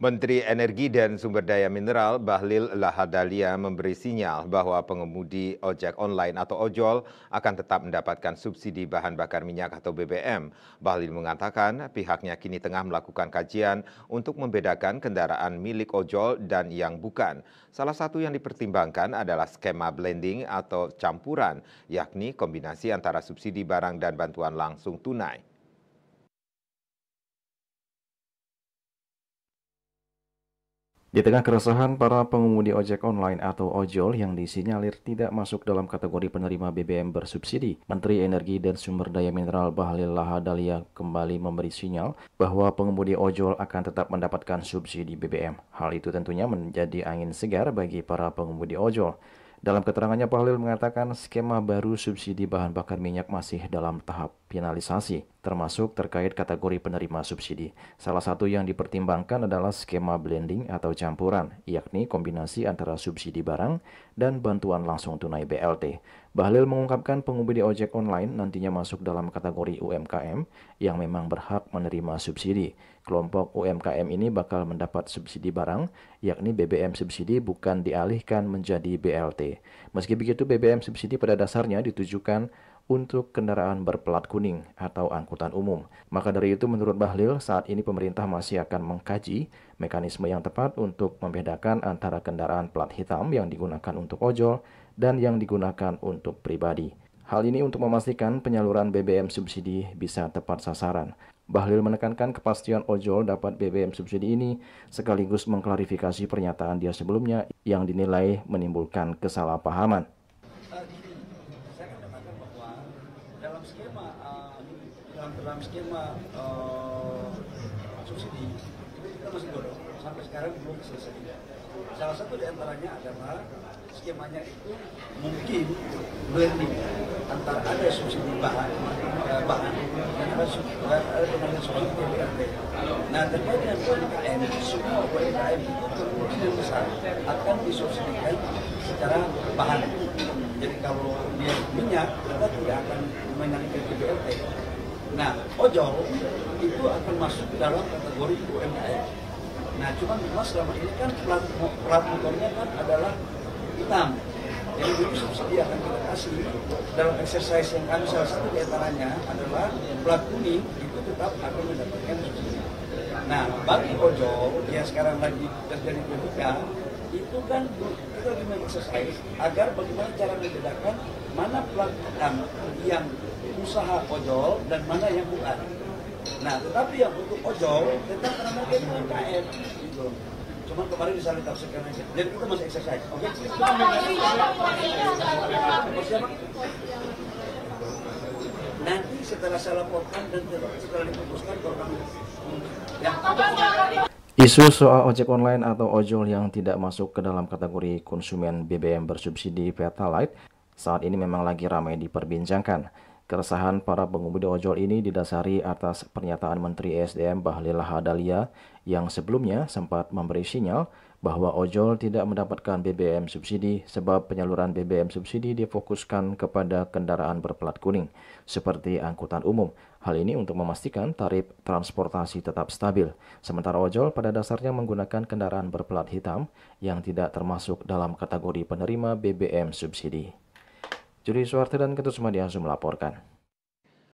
Menteri Energi dan Sumber Daya Mineral Bahlil Lahadalia memberi sinyal bahwa pengemudi ojek online atau ojol akan tetap mendapatkan subsidi bahan bakar minyak atau BBM. Bahlil mengatakan pihaknya kini tengah melakukan kajian untuk membedakan kendaraan milik ojol dan yang bukan. Salah satu yang dipertimbangkan adalah skema blending atau campuran, yakni kombinasi antara subsidi barang dan bantuan langsung tunai. Di tengah keresahan para pengemudi ojek online atau ojol yang disinyalir tidak masuk dalam kategori penerima BBM bersubsidi, Menteri Energi dan Sumber Daya Mineral Bahlil Lahadalia kembali memberi sinyal bahwa pengemudi ojol akan tetap mendapatkan subsidi BBM. Hal itu tentunya menjadi angin segar bagi para pengemudi ojol. Dalam keterangannya, Bahlil mengatakan skema baru subsidi bahan bakar minyak masih dalam tahap finalisasi, termasuk terkait kategori penerima subsidi. Salah satu yang dipertimbangkan adalah skema blending atau campuran, yakni kombinasi antara subsidi barang dan bantuan langsung tunai BLT. Bahlil mengungkapkan pengemudi ojek online nantinya masuk dalam kategori UMKM yang memang berhak menerima subsidi. Kelompok UMKM ini bakal mendapat subsidi barang, yakni BBM subsidi bukan dialihkan menjadi BLT. Meski begitu, BBM subsidi pada dasarnya ditujukan untuk kendaraan berplat kuning atau angkutan umum. Maka dari itu menurut Bahlil, saat ini pemerintah masih akan mengkaji mekanisme yang tepat untuk membedakan antara kendaraan plat hitam yang digunakan untuk ojol dan yang digunakan untuk pribadi. Hal ini untuk memastikan penyaluran BBM subsidi bisa tepat sasaran. Bahlil menekankan kepastian ojol dapat BBM subsidi ini sekaligus mengklarifikasi pernyataan dia sebelumnya yang dinilai menimbulkan kesalahpahaman. Saya kan katakan bahwa dalam skema subsidi itu kita masih godong sampai sekarang belum selesai. Salah satu di antaranya adalah skemanya itu mungkin blending antara ada subsidi bahan dan ada subsidi BLT. Nah, terkait dengan UMKM, semua UMKM itu kemungkinan besar akan disubsidikan secara bahan. Jadi kalau dia minyak, kita tidak akan menaikkan ke BLT. Nah, ojol itu akan masuk dalam kategori UMKM. Nah, cuma selama ini kan plat motornya kan adalah hitam. Jadi itu subsidi akan kita kasih dalam exercise yang kami salah satu diantaranya adalah plat kuning itu tetap akan mendapatkan subsidi. Nah, bagi ojol yang sekarang lagi terjadi PPK itu kan kita lagi mengexercise agar bagaimana cara membedakan mana plat hitam yang usaha ojol dan mana yang bukan. Nah, tetapi yang untuk ojol tetap namanya UMKM gitu. Cuman kemarin bisa ditafsirkan aja. Jadi kita masih exercise, oke? Nanti setelah saya laporkan dan setelah diputuskan kalau kami Isu soal ojek online atau ojol yang tidak masuk ke dalam kategori konsumen BBM bersubsidi Pertalite saat ini memang lagi ramai diperbincangkan. Keresahan para pengemudi ojol ini didasari atas pernyataan Menteri ESDM Bahlil Lahadalia yang sebelumnya sempat memberi sinyal bahwa ojol tidak mendapatkan BBM subsidi sebab penyaluran BBM subsidi difokuskan kepada kendaraan berplat kuning seperti angkutan umum. Hal ini untuk memastikan tarif transportasi tetap stabil. Sementara ojol pada dasarnya menggunakan kendaraan berplat hitam yang tidak termasuk dalam kategori penerima BBM subsidi. Juri Suwarti dan Ketut Sumadiansu melaporkan.